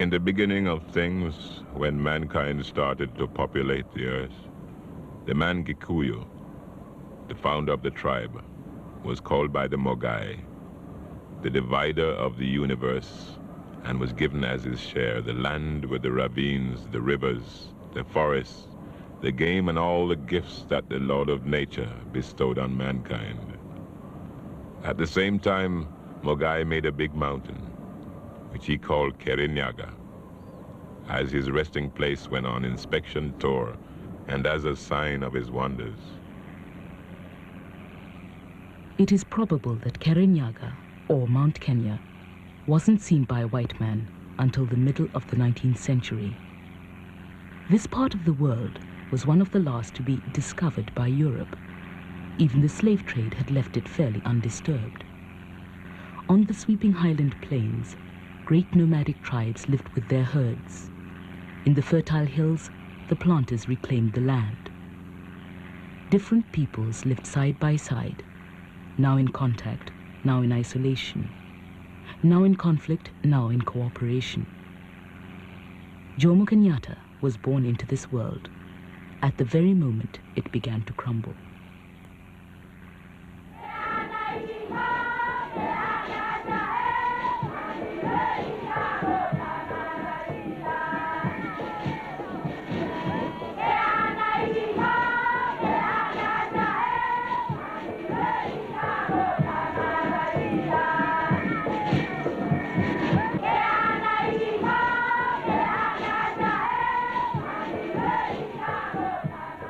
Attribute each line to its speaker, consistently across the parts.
Speaker 1: In the beginning of things, when mankind started to populate the earth, the man Gikuyu, the founder of the tribe, was called by the Mogai, the divider of the universe, and was given as his share the land with the ravines, the rivers, the forests, the game, and all the gifts that the Lord of Nature bestowed on mankind. At the same time, Mogai made a big mountain, which he called Kirinyaga, as his resting place when on inspection tour and as a sign of his wonders.
Speaker 2: It is probable that Kirinyaga, or Mount Kenya, wasn't seen by a white man until the middle of the 19th century. This part of the world was one of the last to be discovered by Europe. Even the slave trade had left it fairly undisturbed. On the sweeping highland plains, great nomadic tribes lived with their herds. In the fertile hills, the planters reclaimed the land. Different peoples lived side by side, now in contact, now in isolation, now in conflict, now in cooperation. Jomo Kenyatta was born into this world at the very moment it began to crumble.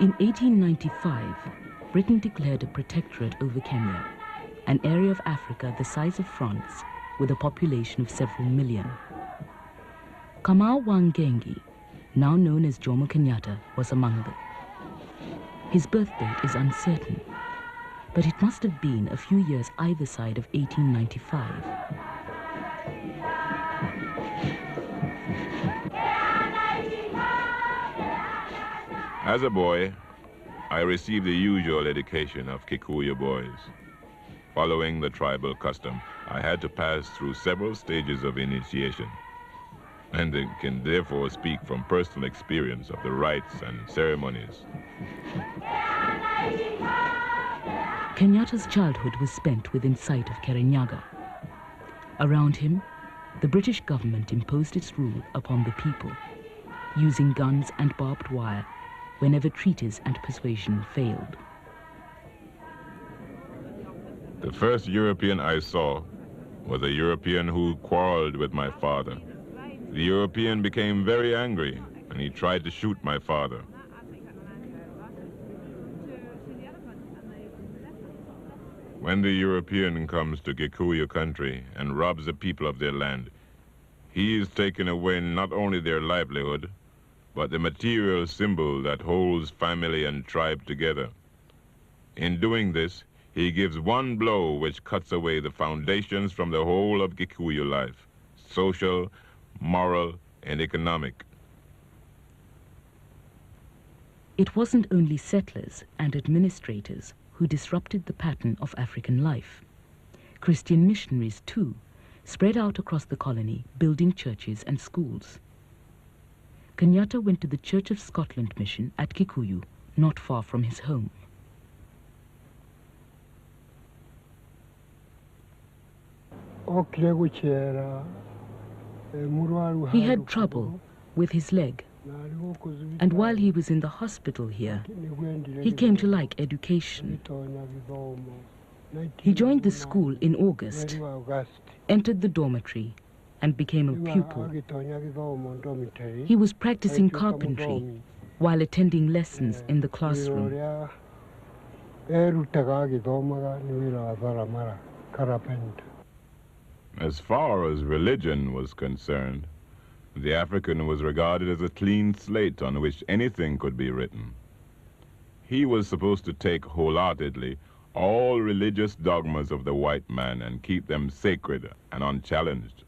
Speaker 2: In 1895, Britain declared a protectorate over Kenya, an area of Africa the size of France with a population of several million. Kamau Wangengi, now known as Jomo Kenyatta, was among them. His birth date is uncertain, but it must have been a few years either side of 1895.
Speaker 1: As a boy, I received the usual education of Kikuyu boys. Following the tribal custom, I had to pass through several stages of initiation, and can therefore speak from personal experience of the rites and ceremonies.
Speaker 2: Kenyatta's childhood was spent within sight of Kirinyaga. Around him, the British government imposed its rule upon the people, using guns and barbed wire whenever treaties and persuasion failed.
Speaker 1: The first European I saw was a European who quarreled with my father. The European became very angry and he tried to shoot my father. When the European comes to Gikuyu country and robs the people of their land, he is taking away not only their livelihood, but the material symbol that holds family and tribe together. In doing this, he gives one blow which cuts away the foundations from the whole of Gikuyu life, social, moral, and economic.
Speaker 2: It wasn't only settlers and administrators who disrupted the pattern of African life. Christian missionaries, too, spread out across the colony, building churches and schools. Kenyatta went to the Church of Scotland mission at Kikuyu, not far from his home. He had trouble with his leg, and while he was in the hospital here, he came to like education. He joined the school in August, entered the dormitory, and became a pupil. He was practicing carpentry while attending lessons in the classroom.
Speaker 1: As far as religion was concerned, the African was regarded as a clean slate on which anything could be written. He was supposed to take wholeheartedly all religious dogmas of the white man and keep them sacred and unchallenged,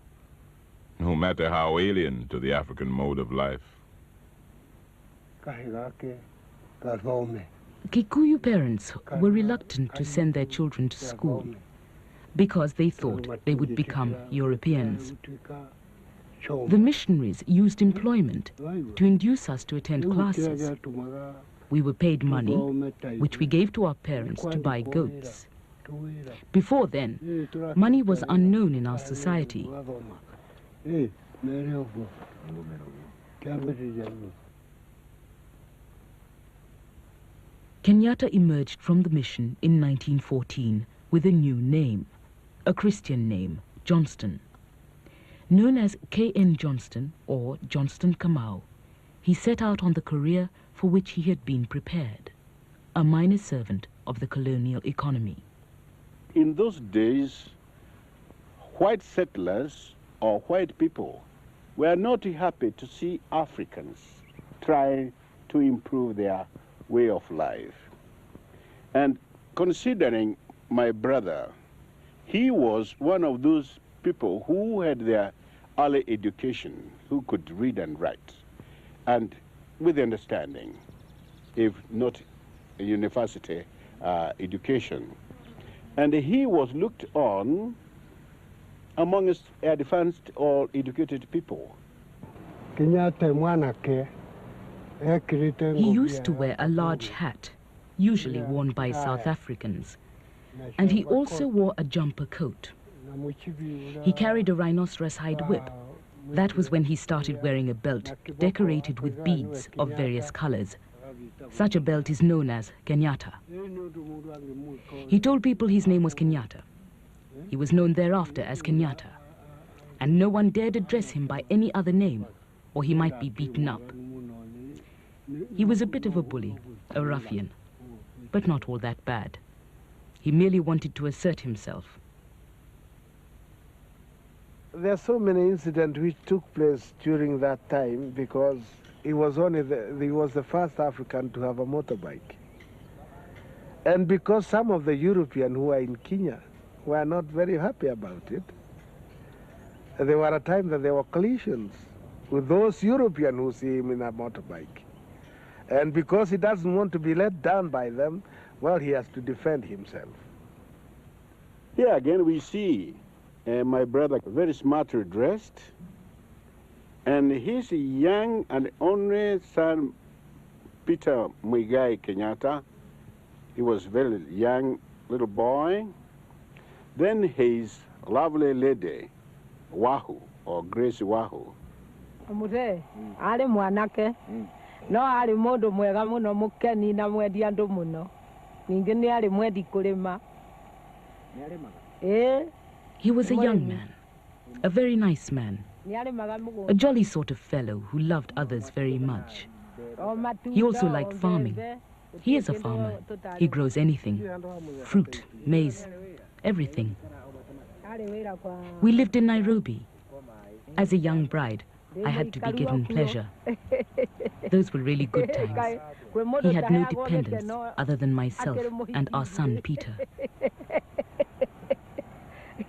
Speaker 1: no matter how alien to the African mode of life.
Speaker 2: Kikuyu parents were reluctant to send their children to school because they thought they would become Europeans. The missionaries used employment to induce us to attend classes. We were paid money, which we gave to our parents to buy goats. Before then, money was unknown in our society. Kenyatta emerged from the mission in 1914 with a new name, a Christian name, Johnston. Known as K.N. Johnston or Johnston Kamau, he set out on the career for which he had been prepared, a minor servant of the colonial economy.
Speaker 3: In those days, white settlers or white people were not happy to see Africans try to improve their way of life. And considering my brother, he was one of those people who had their early education, who could read and write, and with understanding, if not a university education. And he was looked on amongst advanced or educated people.
Speaker 2: He used to wear a large hat, usually worn by South Africans, and he also wore a jumper coat. He carried a rhinoceros hide whip. That was when he started wearing a belt decorated with beads of various colors. Such a belt is known as Kenyatta. He told people his name was Kenyatta. He was known thereafter as Kenyatta, and no one dared address him by any other name, or he might be beaten up. He was a bit of a bully, a ruffian, but not all that bad. He merely wanted to assert himself.
Speaker 4: There are so many incidents which took place during that time because he was the first African to have a motorbike. And because some of the Europeans who were in Kenya were not very happy about it, there were a time that there were collisions with those Europeans who see him in a motorbike. And because he doesn't want to be let down by them, well, he has to defend himself.
Speaker 3: Here again we see my brother very smartly dressed, and his young and only son, Peter Muigai Kenyatta. He was very young little boy. Then his lovely lady, Wahu, or Grace Wahu.
Speaker 5: Ali mwanake no ali mundu mwega muno mukeni na mwendi andu muno ningi ni ali mwendi kulima.
Speaker 2: He was a young man, a very nice man, a jolly sort of fellow who loved others very much. He also liked farming. He is a farmer. He grows anything, fruit, maize, everything. We lived in Nairobi. As a young bride, I had to be given pleasure. Those were really good times. He had no dependents other than myself and our son, Peter.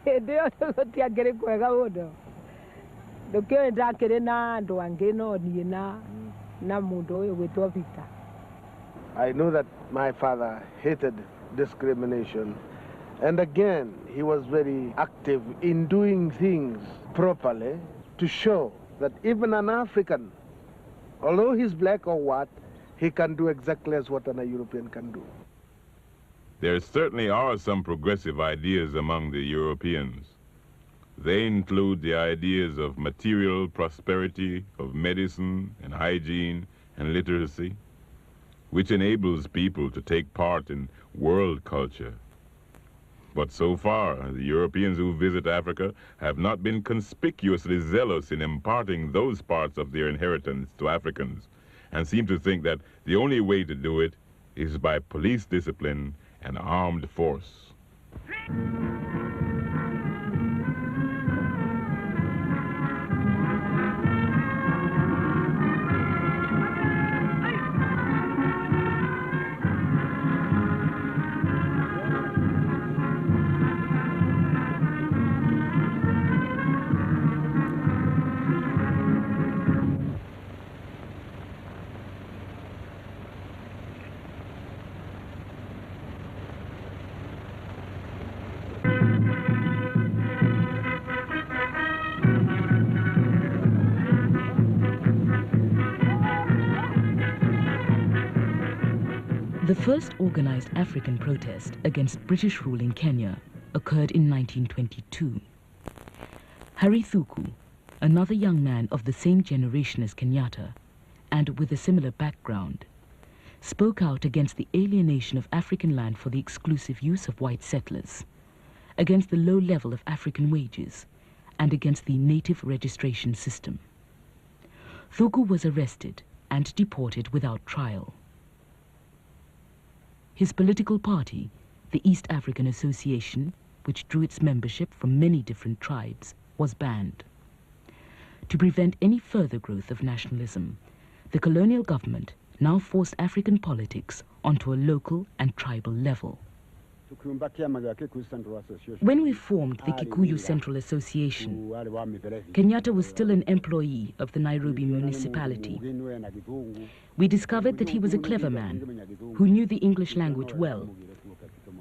Speaker 4: I know that my father hated discrimination, and again, he was very active in doing things properly to show that even an African, although he's black or what, he can do exactly as what a European can do.
Speaker 1: There certainly are some progressive ideas among the Europeans. They include the ideas of material prosperity, of medicine and hygiene and literacy, which enables people to take part in world culture. But so far, the Europeans who visit Africa have not been conspicuously zealous in imparting those parts of their inheritance to Africans, and seem to think that the only way to do it is by police discipline and armed force.
Speaker 2: The first organized African protest against British rule in Kenya occurred in 1922. Harry Thuku, another young man of the same generation as Kenyatta, and with a similar background, spoke out against the alienation of African land for the exclusive use of white settlers, against the low level of African wages, and against the native registration system. Thuku was arrested and deported without trial. His political party, the East African Association, which drew its membership from many different tribes, was banned. To prevent any further growth of nationalism, the colonial government now forced African politics onto a local and tribal level. When we formed the Kikuyu Central Association, Kenyatta was still an employee of the Nairobi municipality. We discovered that he was a clever man who knew the English language well.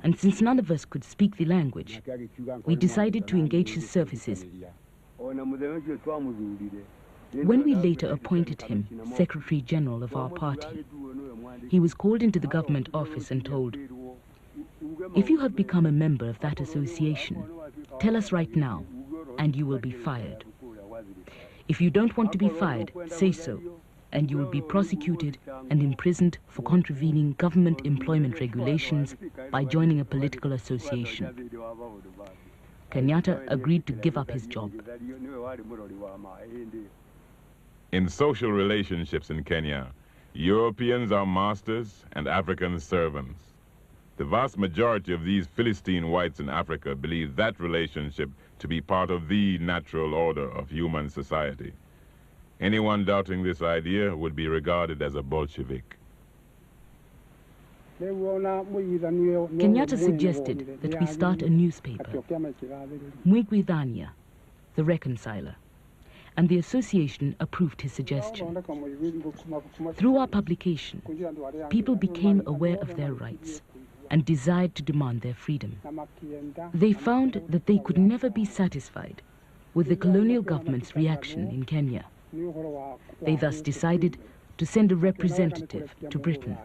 Speaker 2: And since none of us could speak the language, we decided to engage his services. When we later appointed him Secretary General of our party, he was called into the government office and told, "If you have become a member of that association, tell us right now, and you will be fired. If you don't want to be fired, say so, and you will be prosecuted and imprisoned for contravening government employment regulations by joining a political association." Kenyatta agreed to give up his job.
Speaker 1: In social relationships in Kenya, Europeans are masters and Africans servants. The vast majority of these Philistine whites in Africa believe that relationship to be part of the natural order of human society. Anyone doubting this idea would be regarded as a Bolshevik.
Speaker 2: Kenyatta suggested that we start a newspaper, Mwigwithania, the Reconciler, and the association approved his suggestion. Through our publication, people became aware of their rights and desired to demand their freedom. They found that they could never be satisfied with the colonial government's reaction in Kenya. They thus decided to send a representative to Britain.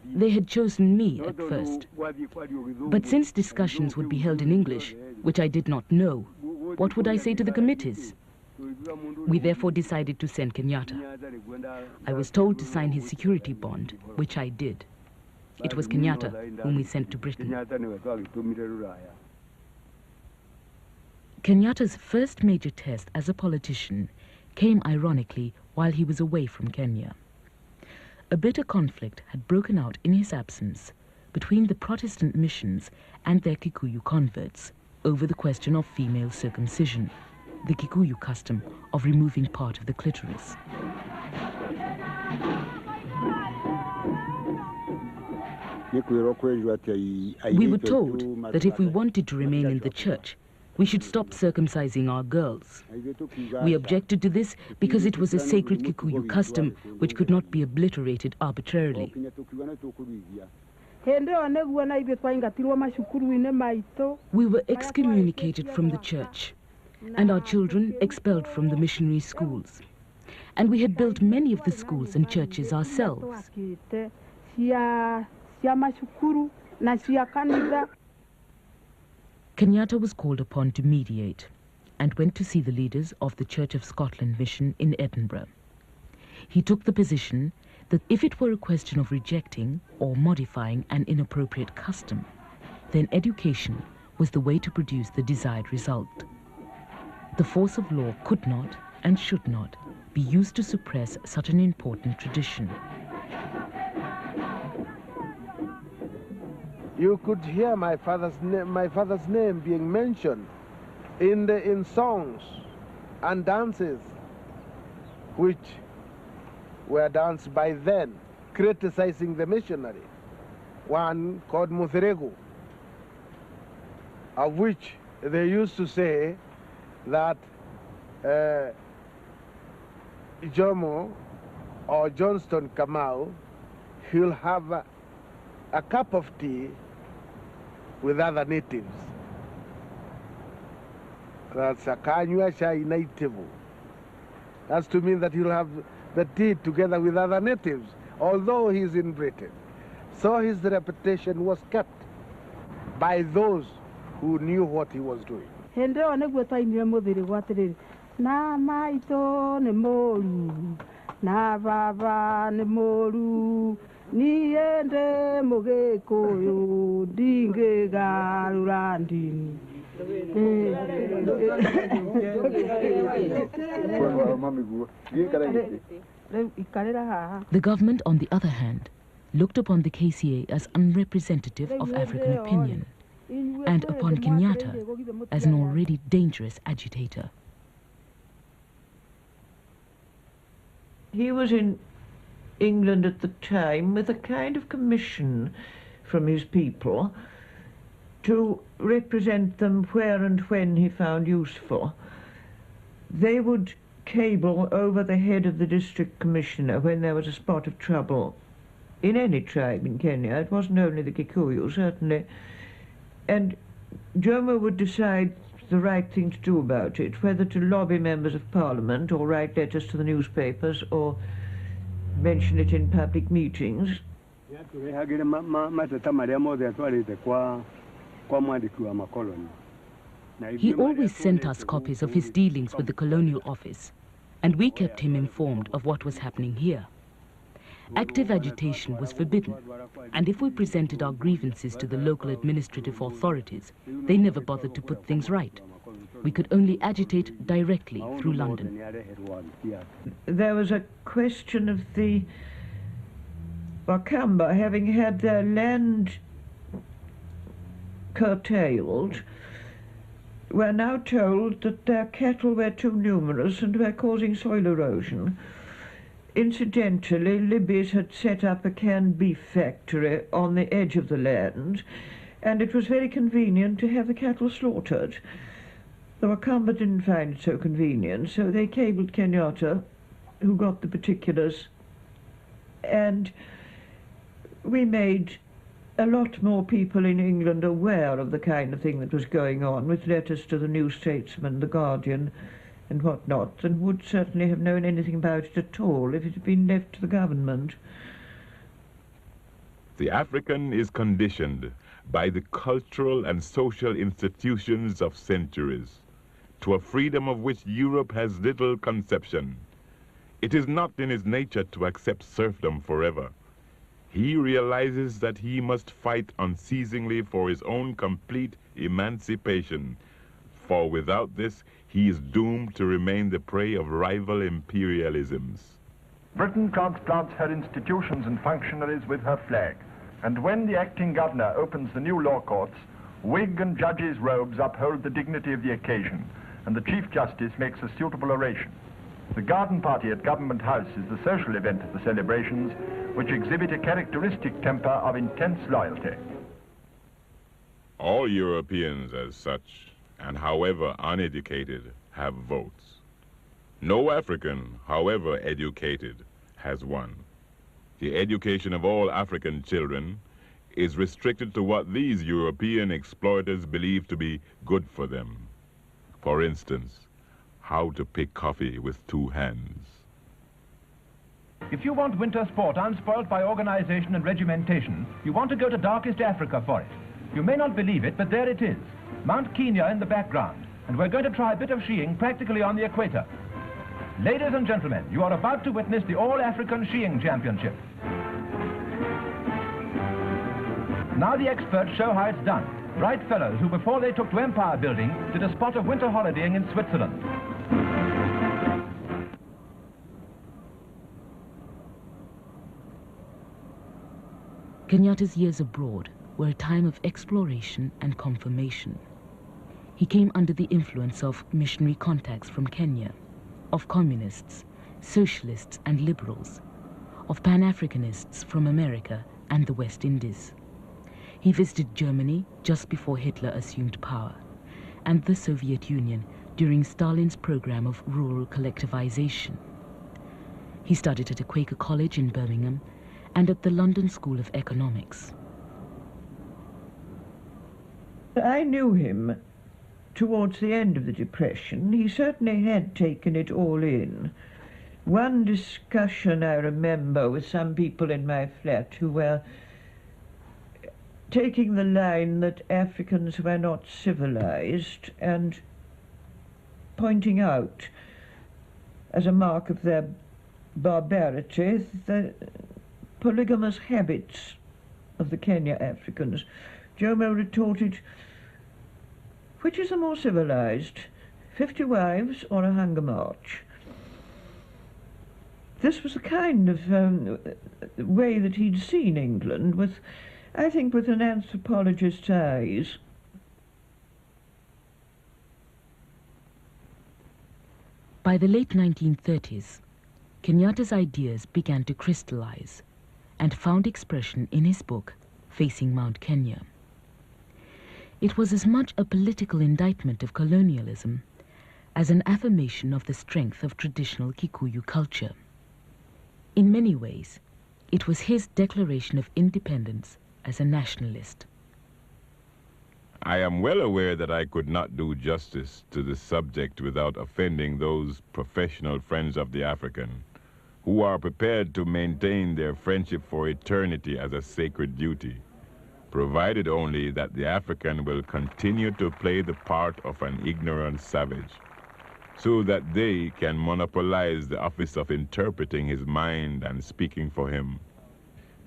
Speaker 2: They had chosen me at first, but since discussions would be held in English, which I did not know, what would I say to the committees? We therefore decided to send Kenyatta. I was told to sign his security bond, which I did. It was Kenyatta whom we sent to Britain. Kenyatta's first major test as a politician came ironically while he was away from Kenya. A bitter conflict had broken out in his absence between the Protestant missions and their Kikuyu converts over the question of female circumcision, the Kikuyu custom of removing part of the clitoris. We were told that if we wanted to remain in the church, we should stop circumcising our girls. We objected to this because it was a sacred Kikuyu custom which could not be obliterated arbitrarily. We were excommunicated from the church and our children expelled from the missionary schools. And we had built many of the schools and churches ourselves. Kenyatta was called upon to mediate and went to see the leaders of the Church of Scotland mission in Edinburgh. He took the position that if it were a question of rejecting or modifying an inappropriate custom, then education was the way to produce the desired result. The force of law could not and should not be used to suppress such an important tradition.
Speaker 4: You could hear my father's name being mentioned in songs and dances which were danced by then, criticizing the missionary. One called Muthiregu, of which they used to say that Jomo or Johnston Kamau, he'll have a cup of tea with other natives. That's a kanywa chai native. That's to mean that he'll have the tea together with other natives. although he's in Britain. So his reputation was kept by those who knew what he was doing.
Speaker 5: Na maito ne moru, na baba ne moru, ni ende mogekoyo, dinge garurandini.
Speaker 2: The government, on the other hand, looked upon the KCA as unrepresentative of African opinion, and upon Kenyatta as an already dangerous agitator.
Speaker 6: He was in England at the time with a kind of commission from his people to represent them where and when he found useful. They would cable over the head of the district commissioner when there was a spot of trouble in any tribe in Kenya. It wasn't only the Kikuyu, certainly. And Jomo would decide the right thing to do about it, whether to lobby members of parliament or write letters to the newspapers or mention it in public meetings.
Speaker 2: He always sent us copies of his dealings with the colonial office, and we kept him informed of what was happening here. Active agitation was forbidden, and if we presented our grievances to the local administrative authorities, they never bothered to put things right. We could only agitate directly through London.
Speaker 6: There was a question of the Wakamba having had their land curtailed. We're now told that their cattle were too numerous and were causing soil erosion. Incidentally, Libby's had set up a canned beef factory on the edge of the land, and it was very convenient to have the cattle slaughtered. The Wakamba didn't find it so convenient, so they cabled Kenyatta, who got the particulars, and we made a lot more people in England aware of the kind of thing that was going on, with letters to the New Statesman, the Guardian, and what not, and would certainly have known anything about it at all if it had been left to the government.
Speaker 1: The African is conditioned by the cultural and social institutions of centuries to a freedom of which Europe has little conception. It is not in his nature to accept serfdom forever. He realizes that he must fight unceasingly for his own complete emancipation, for without this, he is doomed to remain the prey of rival imperialisms.
Speaker 7: Britain transplants her institutions and functionaries with her flag, and when the acting governor opens the new law courts, Whig and judges' robes uphold the dignity of the occasion, and the Chief Justice makes a suitable oration. The garden party at Government House is the social event of the celebrations, which exhibit a characteristic temper of intense loyalty.
Speaker 1: All Europeans as such, and however uneducated, have votes. No African, however educated, has one. The education of all African children is restricted to what these European exploiters believe to be good for them. For instance, how to pick coffee with 2 hands.
Speaker 8: If you want winter sport unspoilt by organization and regimentation, you want to go to darkest Africa for it. You may not believe it, but there it is. Mount Kenya in the background, and we're going to try a bit of skiing practically on the equator. Ladies and gentlemen, you are about to witness the All-African Skiing Championship. Now the experts show how it's done. Bright fellows who, before they took to empire building, did a spot of winter holidaying in Switzerland.
Speaker 2: Kenyatta's years abroad were a time of exploration and confirmation. He came under the influence of missionary contacts from Kenya, of communists, socialists and liberals, of Pan-Africanists from America and the West Indies. He visited Germany just before Hitler assumed power, and the Soviet Union during Stalin's program of rural collectivization. He studied at a Quaker college in Birmingham and at the London School of Economics.
Speaker 6: I knew him towards the end of the Depression. He certainly had taken it all in. one discussion I remember with some people in my flat who were taking the line that Africans were not civilized and pointing out as a mark of their barbarity the polygamous habits of the Kenya Africans. Jomo retorted, which is the more civilized, 50 wives or a hunger march? This was the kind of way that he'd seen England, with, I think, with an anthropologist's eyes.
Speaker 2: By the late 1930s, Kenyatta's ideas began to crystallize and found expression in his book, Facing Mount Kenya. It was as much a political indictment of colonialism as an affirmation of the strength of traditional Kikuyu culture. In many ways, it was his declaration of independence as a nationalist.
Speaker 1: I am well aware that I could not do justice to the subject without offending those professional friends of the African who are prepared to maintain their friendship for eternity as a sacred duty, provided only that the African will continue to play the part of an ignorant savage, so that they can monopolize the office of interpreting his mind and speaking for him.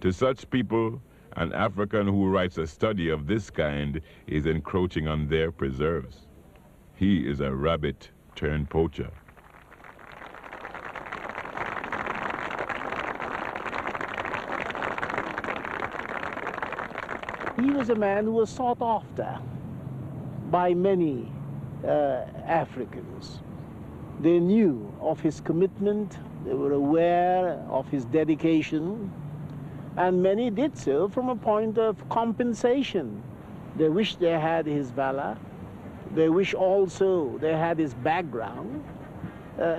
Speaker 1: To such people, an African who writes a study of this kind is encroaching on their preserves. He is a rabbit turned poacher.
Speaker 3: He was a man who was sought after by many Africans. They knew of his commitment, they were aware of his dedication, and many did so from a point of compensation. They wished they had his valor, they wish also they had his background,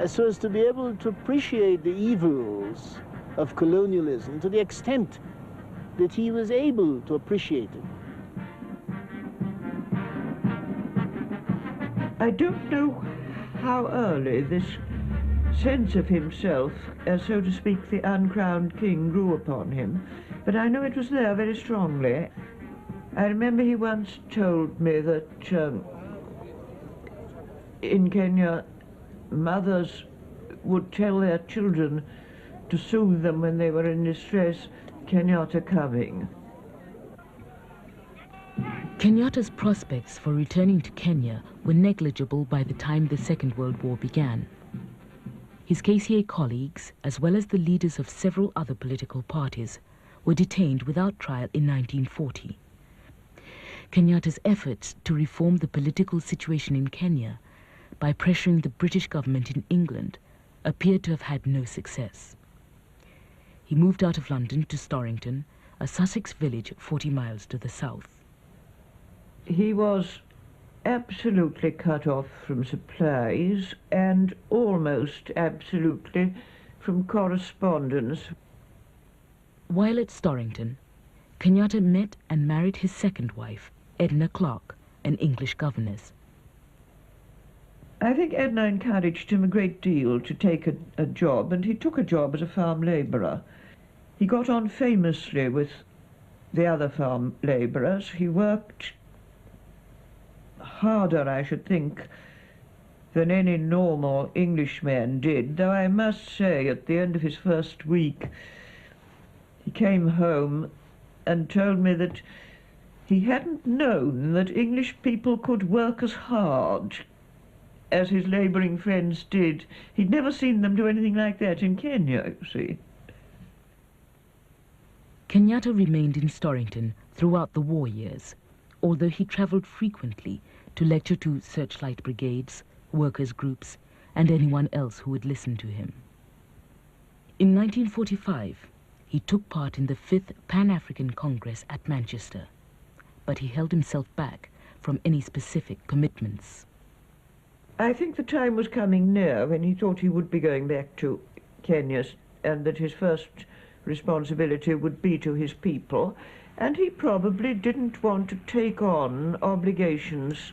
Speaker 3: so as to be able to appreciate the evils of colonialism to the extent that he was able to appreciate it.
Speaker 6: I don't know how early this sense of himself as, so to speak, the uncrowned king grew upon him, but I know it was there very strongly. I remember he once told me that in Kenya, mothers would tell their children to soothe them when they were in distress, Kenyatta coming.
Speaker 2: Kenyatta's prospects for returning to Kenya were negligible by the time the Second World War began. His KCA colleagues, as well as the leaders of several other political parties, were detained without trial in 1940. Kenyatta's efforts to reform the political situation in Kenya by pressuring the British government in England appeared to have had no success. He moved out of London to Storrington, a Sussex village 40 miles to the south.
Speaker 6: He was absolutely cut off from supplies and almost absolutely from correspondence.
Speaker 2: While at Storrington, Kenyatta met and married his second wife, Edna Clark, an English governess.
Speaker 6: I think Edna encouraged him a great deal to take a job, and he took a job as a farm labourer. He got on famously with the other farm labourers. He worked harder, I should think, than any normal Englishman did, though I must say at the end of his first week he came home and told me that he hadn't known that English people could work as hard as his labouring friends did. He'd never seen them do anything like that in Kenya, you see.
Speaker 2: Kenyatta remained in Storrington throughout the war years, although he travelled frequently to lecture to searchlight brigades, workers' groups, and anyone else who would listen to him. In 1945, he took part in the 5th Pan-African Congress at Manchester, but he held himself back from any specific commitments.
Speaker 6: I think the time was coming near when he thought he would be going back to Kenya, and that his first responsibility would be to his people, and he probably didn't want to take on obligations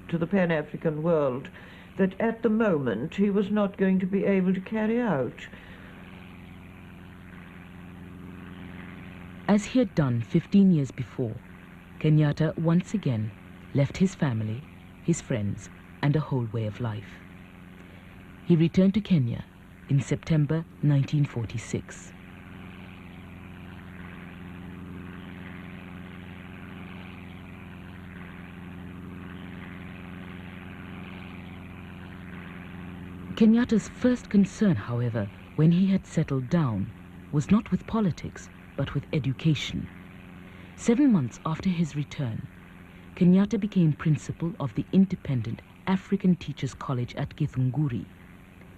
Speaker 6: to the Pan-African world that at the moment he was not going to be able to carry out.
Speaker 2: As he had done 15 years before, Kenyatta once again left his family, his friends, and a whole way of life. He returned to Kenya in September 1946. Kenyatta's first concern, however, when he had settled down, was not with politics, but with education. 7 months after his return, Kenyatta became principal of the independent African Teachers College at Githunguri.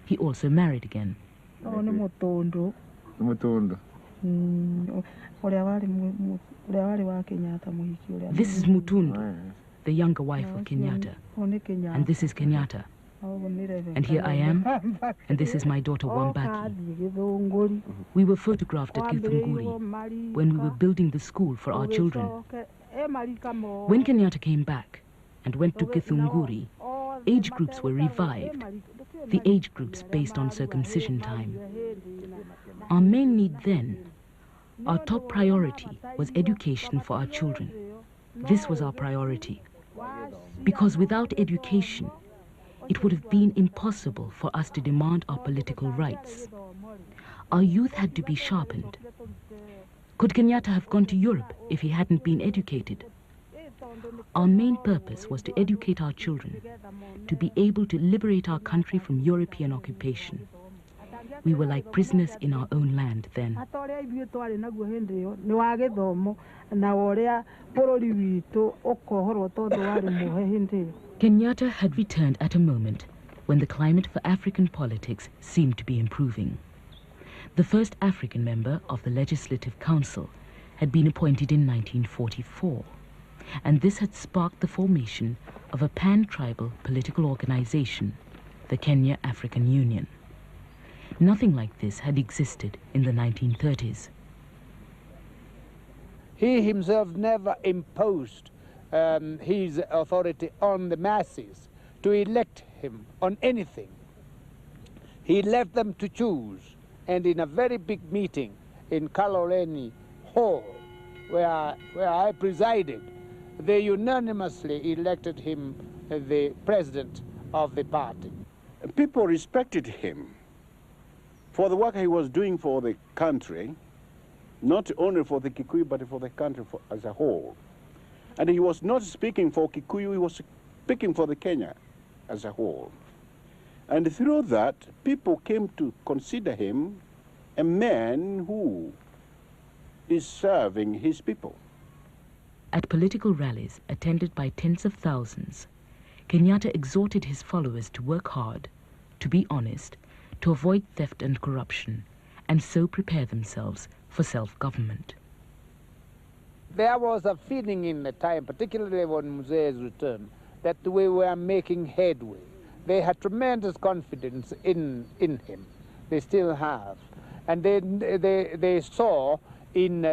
Speaker 2: He also married again. This is Mutundu, the younger wife of Kenyatta, and this is Kenyatta. And here I am, and this is my daughter Wambaki. We were photographed at Githunguri when we were building the school for our children. When Kenyatta came back and went to Githunguri, age groups were revived, the age groups based on circumcision time. Our main need then, our top priority, was education for our children. This was our priority, because without education, it would have been impossible for us to demand our political rights. Our youth had to be sharpened. Could Kenyatta have gone to Europe if he hadn't been educated? Our main purpose was to educate our children, to be able to liberate our country from European occupation. We were like prisoners in our own land then. Kenyatta had returned at a moment when the climate for African politics seemed to be improving. The first African member of the Legislative Council had been appointed in 1944, and this had sparked the formation of a pan-tribal political organization, the Kenya African Union. Nothing like this had existed in the 1930s.
Speaker 9: He himself never imposed his authority on the masses to elect him on anything. He left them to choose, and in a very big meeting in Kaloleni Hall, where I presided, they unanimously elected him the president of the party.
Speaker 3: People respected him for the work he was doing for the country, not only for the Kikuyu, but for the country as a whole. And he was not speaking for Kikuyu, he was speaking for the Kenya as a whole. And through that, people came to consider him a man who is serving his people.
Speaker 2: At political rallies attended by tens of thousands, Kenyatta exhorted his followers to work hard, to be honest, to avoid theft and corruption, and so prepare themselves for self-government.
Speaker 9: There was a feeling in the time, particularly when Muzee's returned, that we were making headway. They had tremendous confidence in him. They still have. And they saw in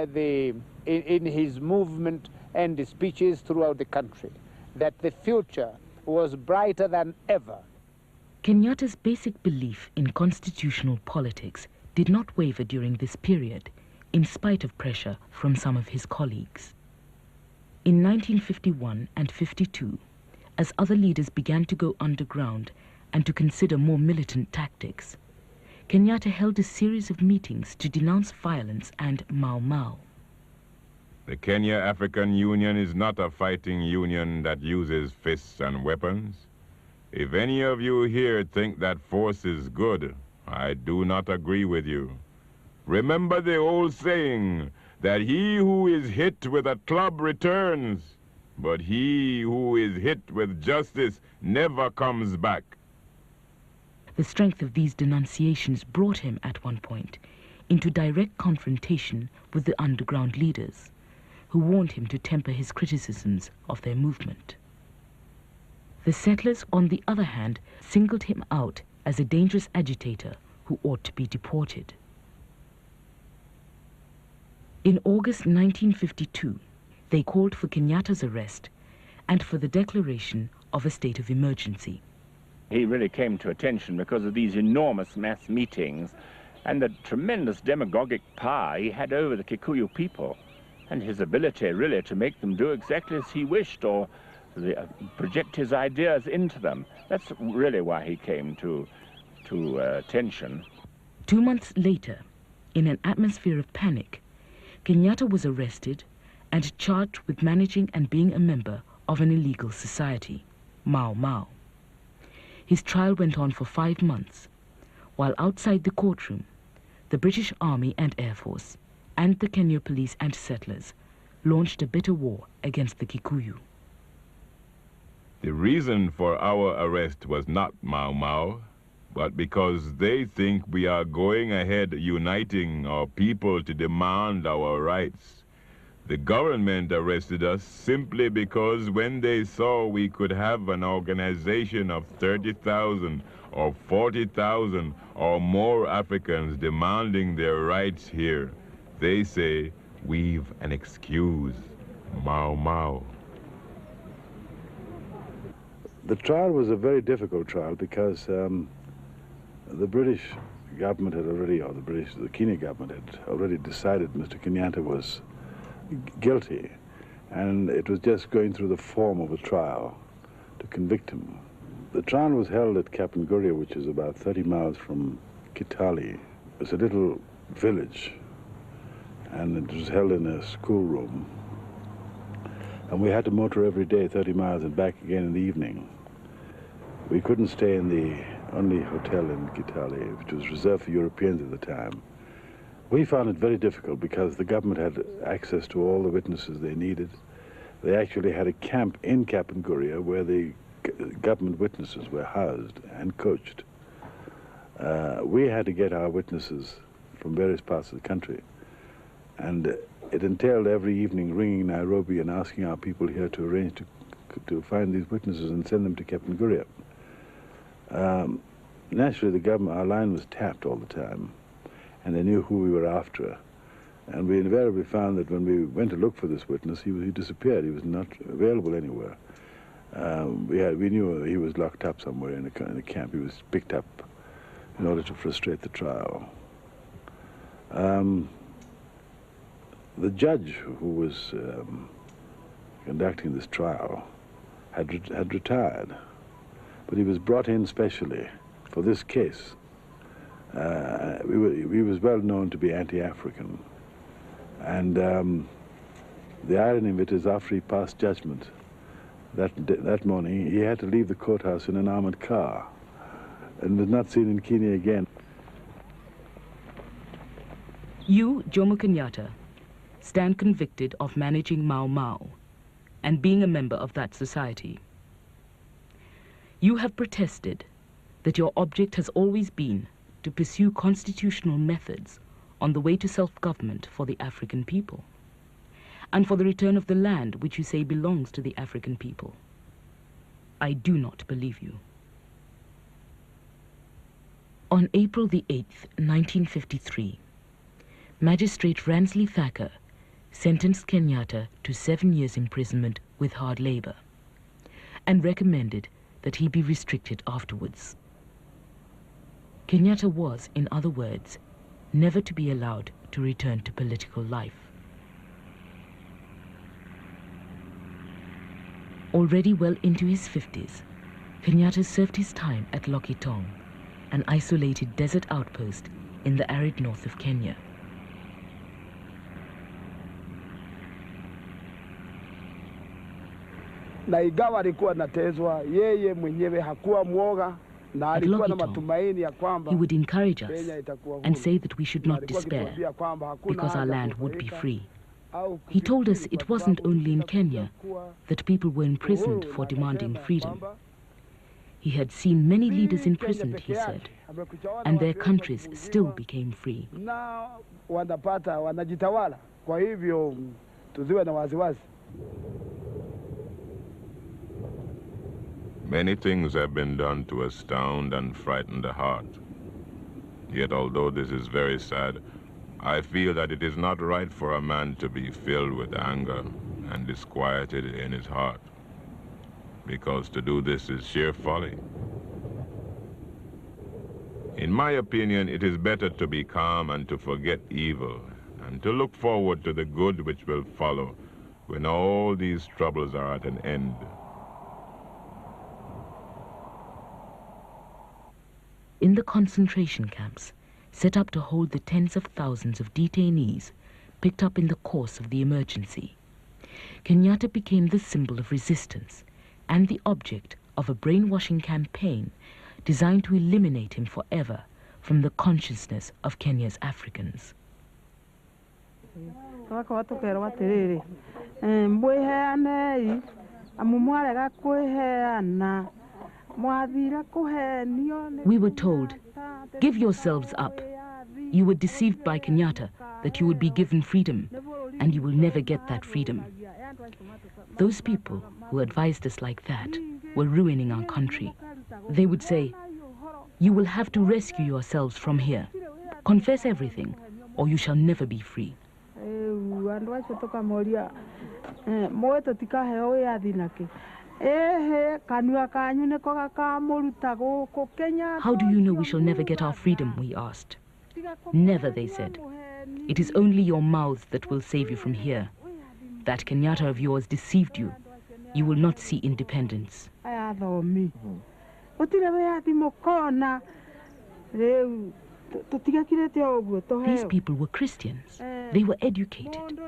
Speaker 9: his movement and the speeches throughout the country that the future was brighter than ever.
Speaker 2: Kenyatta's basic belief in constitutional politics did not waver during this period, in spite of pressure from some of his colleagues. In 1951 and 52, as other leaders began to go underground and to consider more militant tactics, Kenyatta held a series of meetings to denounce violence and Mau Mau.
Speaker 1: The Kenya African Union is not a fighting union that uses fists and weapons. If any of you here think that force is good, I do not agree with you. Remember the old saying that he who is hit with a club returns, but he who is hit with justice never comes back.
Speaker 2: The strength of these denunciations brought him, at one point, into direct confrontation with the underground leaders, who warned him to temper his criticisms of their movement. The settlers, on the other hand, singled him out as a dangerous agitator who ought to be deported. In August 1952, they called for Kenyatta's arrest and for the declaration of a state of emergency.
Speaker 10: He really came to attention because of these enormous mass meetings and the tremendous demagogic power he had over the Kikuyu people, and his ability really to make them do exactly as he wished or project his ideas into them. That's really why he came to attention.
Speaker 2: 2 months later, in an atmosphere of panic, Kenyatta was arrested and charged with managing and being a member of an illegal society, Mau Mau. His trial went on for 5 months, while outside the courtroom, the British Army and Air Force and the Kenya police and settlers launched a bitter war against the Kikuyu.
Speaker 1: The reason for our arrest was not Mau Mau, but because they think we are going ahead uniting our people to demand our rights. The government arrested us simply because when they saw we could have an organization of 30,000 or 40,000 or more Africans demanding their rights here, they say, we've an excuse, Mau Mau.
Speaker 3: The trial was a very difficult trial because the British government had already, or the Kenya government had already decided Mr. Kenyatta was guilty, and it was just going through the form of a trial to convict him. The trial was held at Kapenguria, which is about 30 miles from Kitale. It's a little village, and it was held in a schoolroom. And we had to motor every day 30 miles and back again in the evening. We couldn't stay in the only hotel in Kitale, which was reserved for Europeans at the time. We found it very difficult because the government had access to all the witnesses they needed. They actually had a camp in Kapenguria where the government witnesses were housed and coached. We had to get our witnesses from various parts of the country. And it entailed every evening ringing Nairobi and asking our people here to arrange to find these witnesses and send them to Kapenguria. Naturally, our line was tapped all the time, and they knew who we were after. And we invariably found that when we went to look for this witness, he disappeared. He was not available anywhere. We knew he was locked up somewhere in a camp. He was picked up in order to frustrate the trial. The judge who was conducting this trial had retired, but he was brought in specially for this case. He was well known to be anti-African, and the irony of it is, after he passed judgment that morning, he had to leave the courthouse in an armored car and was not seen in Kenya again.
Speaker 2: You, Jomo Kenyatta, stand convicted of managing Mau Mau and being a member of that society. You have protested that your object has always been to pursue constitutional methods on the way to self-government for the African people, and for the return of the land which you say belongs to the African people. I do not believe you. On April the 8th, 1953, Magistrate Ransley Thacker sentenced Kenyatta to 7 years imprisonment with hard labor, and recommended that he be restricted afterwards. Kenyatta was, in other words, never to be allowed to return to political life. Already well into his 50s, Kenyatta served his time at Lokitong, an isolated desert outpost in the arid north of Kenya.
Speaker 4: Na igawa alikuwa natezwa, yeye mwenyewe hakuwa mwoga na alikuwa na matumaini ya kwamba
Speaker 2: he would encourage us and say that we should not despair because our land would be free. He told us it wasn't only in Kenya that people were imprisoned for demanding freedom. He had seen many leaders imprisoned, he said, and their countries still became free.
Speaker 4: Na wanapata wanajitawala, kwa hivyo tuziwe na waziwazi.
Speaker 1: Many things have been done to astound and frighten the heart. Yet although this is very sad, I feel that it is not right for a man to be filled with anger and disquieted in his heart, because to do this is sheer folly. In my opinion, it is better to be calm and to forget evil, and to look forward to the good which will follow when all these troubles are at an end.
Speaker 2: In the concentration camps, set up to hold the tens of thousands of detainees picked up in the course of the emergency, Kenyatta became the symbol of resistance and the object of a brainwashing campaign designed to eliminate him forever from the consciousness of Kenya's Africans. We were told, give yourselves up. You were deceived by Kenyatta that you would be given freedom, and you will never get that freedom. Those people who advised us like that were ruining our country. They would say, you will have to rescue yourselves from here. Confess everything, or you shall never be free.
Speaker 11: How
Speaker 2: do you know we shall never get our freedom, we asked. Never, they said. It is only your mouths that will save you from here. That Kenyatta of yours deceived you. You will not see independence. These people were Christians. They were educated.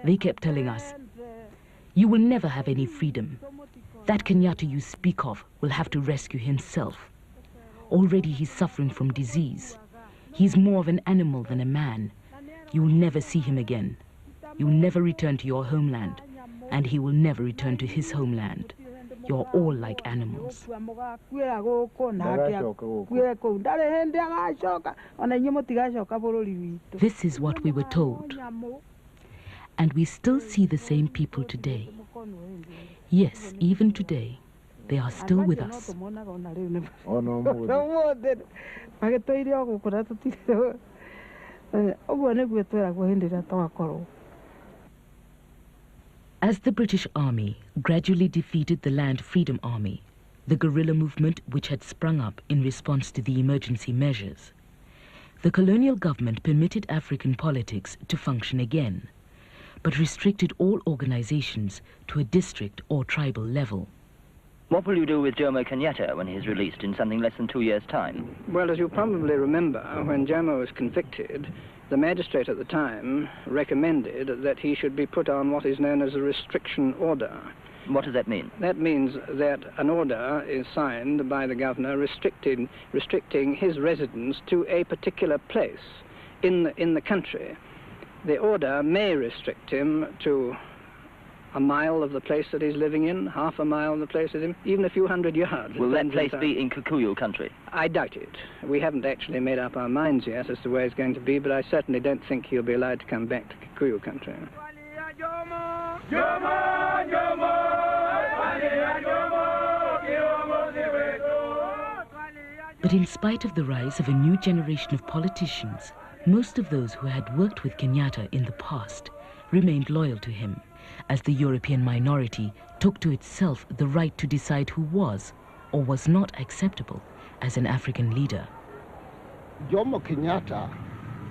Speaker 2: They kept telling us, you will never have any freedom. That Kenyatta you speak of will have to rescue himself. Already he's suffering from disease. He's more of an animal than a man. You will never see him again. You will never return to your homeland, and he will never return to his homeland. You're all like animals. This is what we were told. And we still see the same people today. Yes, even today, they are still with us. As the British Army gradually defeated the Land Freedom Army, the guerrilla movement which had sprung up in response to the emergency measures, the colonial government permitted African politics to function again, but restricted all organizations to a district or tribal level.
Speaker 12: What will you do with Jomo Kenyatta when he is released in something less than 2 years' time?
Speaker 13: Well, as you probably remember, when Jomo was convicted, the magistrate at the time recommended that he should be put on what is known as a restriction order.
Speaker 12: What does that mean?
Speaker 13: That means that an order is signed by the governor restricting his residence to a particular place in the country. The order may restrict him to a mile of the place that he's living in, half a mile of the place that he's in, even a few hundred yards.
Speaker 12: Will that place be in Kikuyu country?
Speaker 13: I doubt it. We haven't actually made up our minds yet as to where it's going to be, but I certainly don't think he'll be allowed to come back to Kikuyu country.
Speaker 2: But in spite of the rise of a new generation of politicians, most of those who had worked with Kenyatta in the past remained loyal to him, as the European minority took to itself the right to decide who was or was not acceptable as an African leader.
Speaker 3: Jomo Kenyatta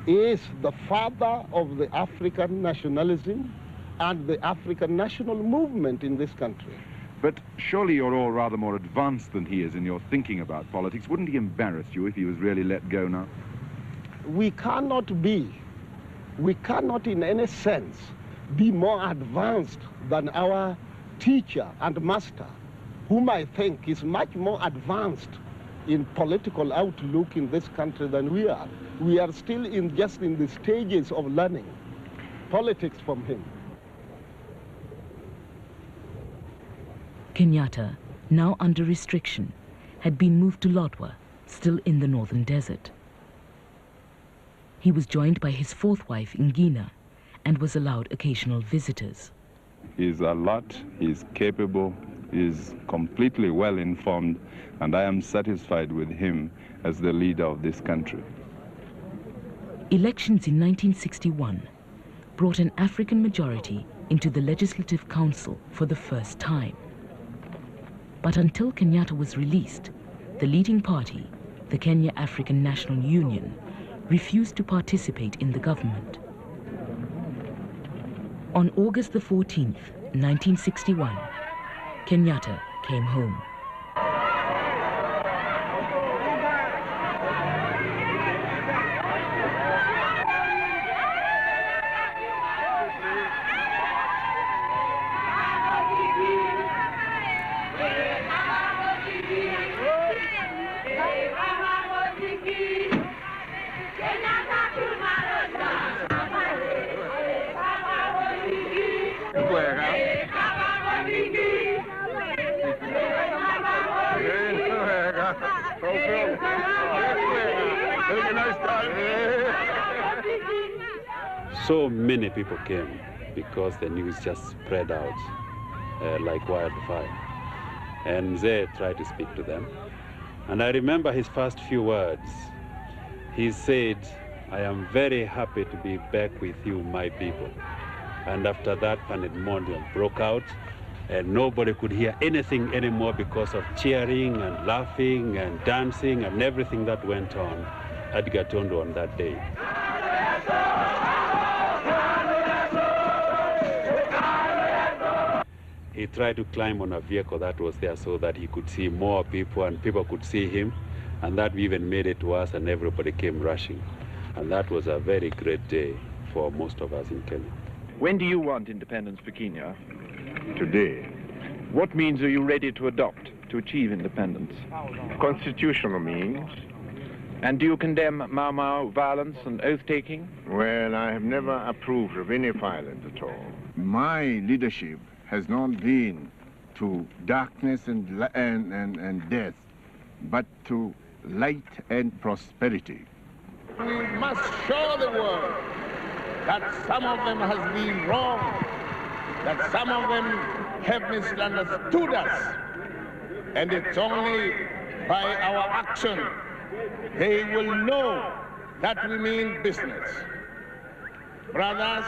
Speaker 3: is the father of the African nationalism and the African national movement in this country.
Speaker 14: But surely you're all rather more advanced than he is in your thinking about politics. Wouldn't he embarrass you if he was really let go now?
Speaker 3: We cannot in any sense be more advanced than our teacher and master, whom I think is much more advanced in political outlook in this country than we are. We are still just in the stages of learning politics from him.
Speaker 2: Kenyatta, now under restriction, had been moved to Lodwar, still in the northern desert. He was joined by his fourth wife, Ngina, and was allowed occasional visitors.
Speaker 15: He's alert, he's capable, he's completely well informed, and I am satisfied with him as the leader of this country.
Speaker 2: Elections in 1961 brought an African majority into the Legislative Council for the first time. But until Kenyatta was released, the leading party, the Kenya African National Union, refused to participate in the government. On August the 14th, 1961, Kenyatta came home.
Speaker 11: So many people came because the news just spread out like wildfire. And Mzee tried to speak to them. And I remember his first few words. He said, "I am very happy to be back with you, my people." And after that, pandemonium broke out, and nobody could hear anything anymore because of cheering and laughing and dancing and everything that went on at Gatundu on that day. He tried to climb on a vehicle that was there so that he could see more people and people could see him, and that even made it worse, and everybody came rushing. And that was a very great day for most of us in Kenya.
Speaker 8: When do you want independence for Kenya?
Speaker 16: Today.
Speaker 8: What means are you ready to adopt to achieve independence?
Speaker 16: Constitutional means.
Speaker 8: And do you condemn Mau Mau violence and oath-taking?
Speaker 16: Well, I have never approved of any violence at all. My leadership has not been to darkness and death, but to light and prosperity.
Speaker 3: We must show the world that some of them has been wrong, that some of them have misunderstood us, and it's only by our action they will know that we mean business. Brothers,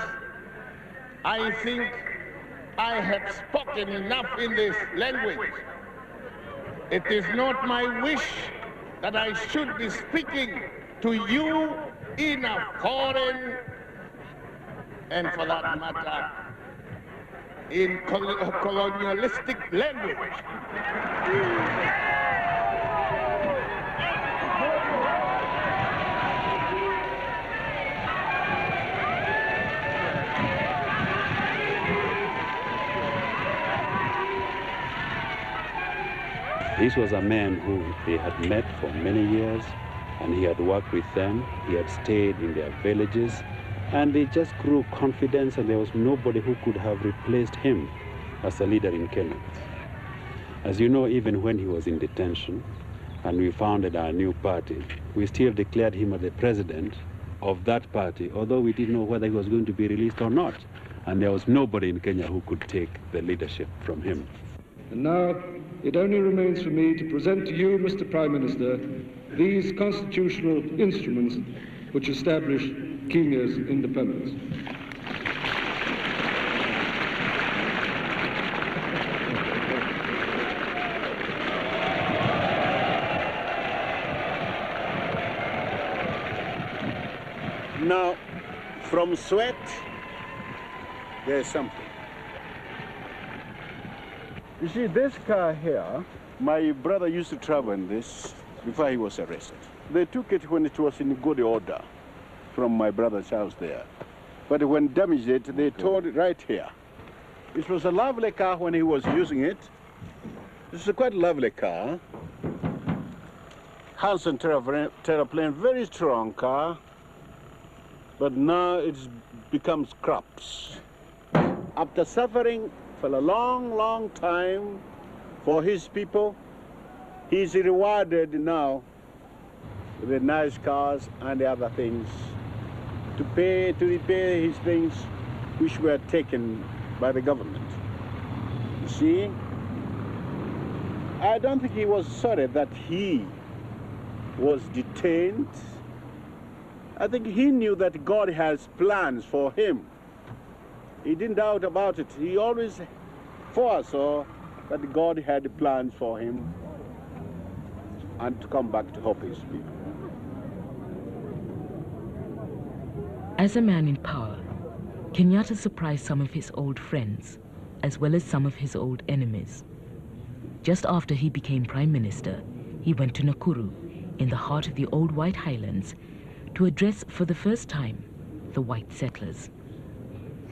Speaker 3: I think I have spoken enough in this language. It is not my wish that I should be speaking to you in a foreign, and for that matter, in colonialistic language.
Speaker 11: This was a man who they had met for many years, and he had worked with them. He had stayed in their villages, and they just grew confidence, and there was nobody who could have replaced him as a leader in Kenya. As you know, even when he was in detention and we founded our new party, we still declared him as the president of that party, although we didn't know whether he was going to be released or not. And there was nobody in Kenya who could take the leadership from him.
Speaker 17: And now it only remains for me to present to you, Mr. Prime Minister, these constitutional instruments which establish Kenya's independence.
Speaker 3: Now, from sweat, there's something. You see, this car here, my brother used to travel in this before he was arrested. They took it when it was in good order from my brother's house there. But when damaged it, they towed it right here. It was a lovely car when he was using it. This is a quite lovely car. Hanson Terraplane, very strong car. But now it's become scraps. After suffering for a long, long time for his people, he's rewarded now with the nice cars and the other things to repair his things which were taken by the government. You see, I don't think he was sorry that he was detained. I think he knew that God has plans for him. He didn't doubt about it. He always foresaw that God had plans for him. and to come back to help his people.
Speaker 2: As a man in power, Kenyatta surprised some of his old friends, as well as some of his old enemies. Just after he became Prime Minister, he went to Nakuru, in the heart of the old White Highlands, to address for the first time the white settlers.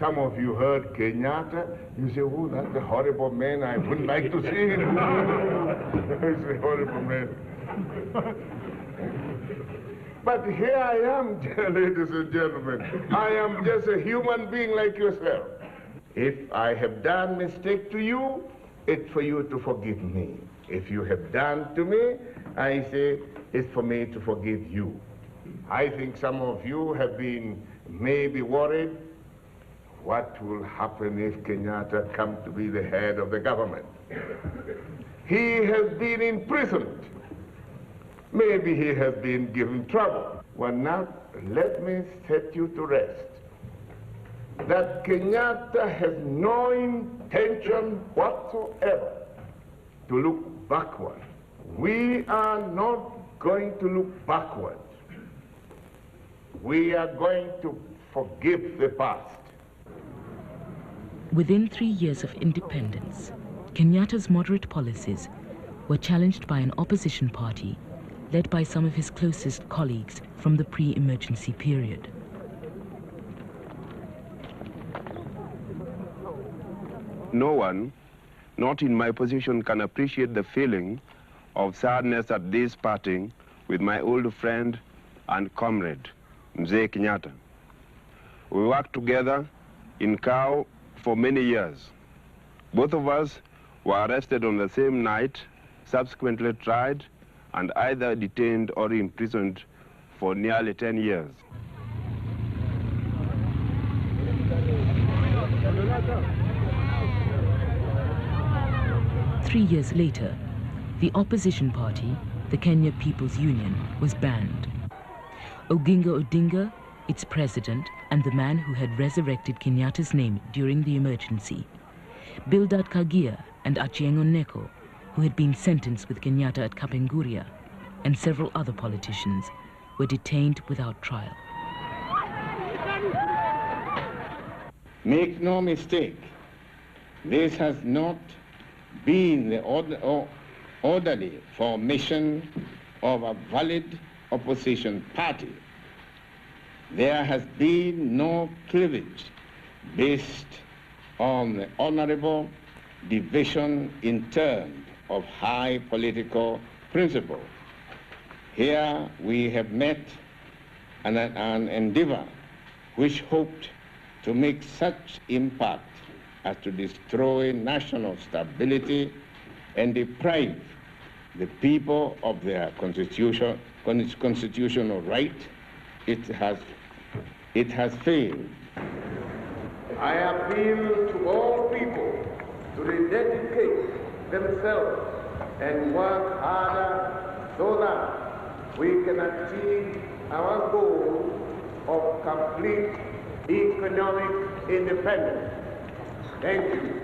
Speaker 16: Some of you heard Kenyatta, you say, oh, that's a horrible man, I wouldn't like to see him. He's a horrible man. But here I am, ladies and gentlemen. I am just a human being like yourself. If I have done mistake to you, it's for you to forgive me. If you have done to me, I say it's for me to forgive you. I think some of you have been maybe worried what will happen if Kenyatta comes to be the head of the government. He has been imprisoned. Maybe he has been given trouble. Well, now let me set you to rest that Kenyatta has no intention whatsoever to look backward. We are not going to look backward. We are going to forgive the past.
Speaker 2: Within 3 years of independence, Kenyatta's moderate policies were challenged by an opposition party led by some of his closest colleagues from the pre-emergency period.
Speaker 18: No one, not in my position, can appreciate the feeling of sadness at this parting with my old friend and comrade, Mzee Kenyatta. We worked together in Kau for many years. Both of us were arrested on the same night, subsequently tried, and either detained or imprisoned for nearly 10 years.
Speaker 2: Three years later, the opposition party, the Kenya People's Union, was banned. Oginga Odinga, its president, and the man who had resurrected Kenyatta's name during the emergency, Bildad Kagia and Achieng' Oneko, who had been sentenced with Kenyatta at Kapenguria, and several other politicians, were detained without trial.
Speaker 16: Make no mistake, this has not been the orderly formation of a valid opposition party. There has been no cleavage based on the honorable division in terms of high political principle. Here we have met an endeavor which hoped to make such impact as to destroy national stability and deprive the people of their constitutional right. It has failed. I appeal to all people to rededicate themselves and work harder so that we can achieve our goal of complete economic independence. Thank you.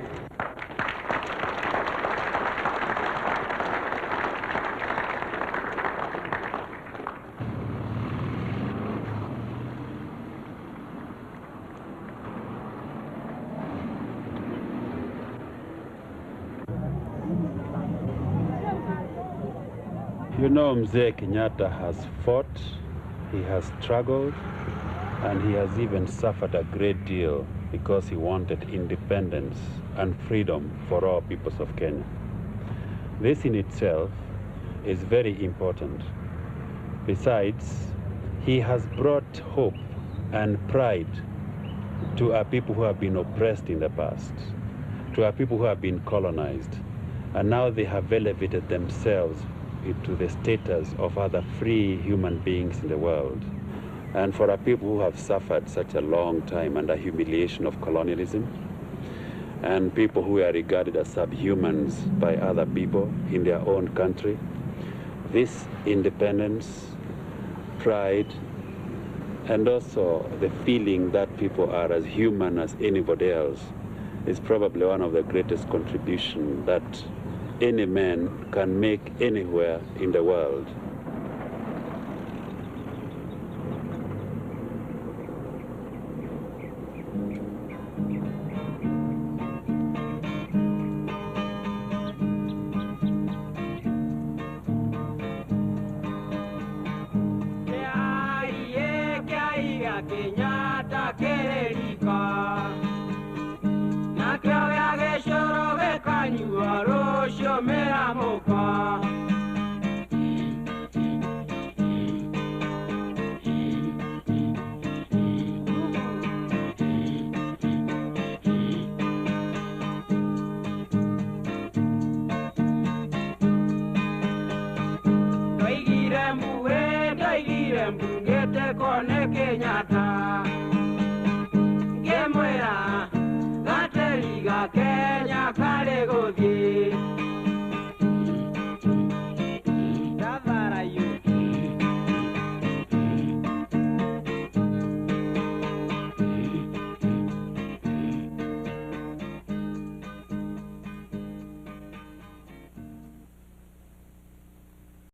Speaker 11: You know, Mzee Kenyatta has fought, he has struggled, and he has even suffered a great deal because he wanted independence and freedom for all peoples of Kenya. This in itself is very important. Besides, he has brought hope and pride to our people who have been oppressed in the past, to our people who have been colonized, and now they have elevated themselves to the status of other free human beings in the world. And for our people who have suffered such a long time under humiliation of colonialism, and people who are regarded as subhumans by other people in their own country, this independence, pride, and also the feeling that people are as human as anybody else is probably one of the greatest contributions that any man can make anywhere in the world.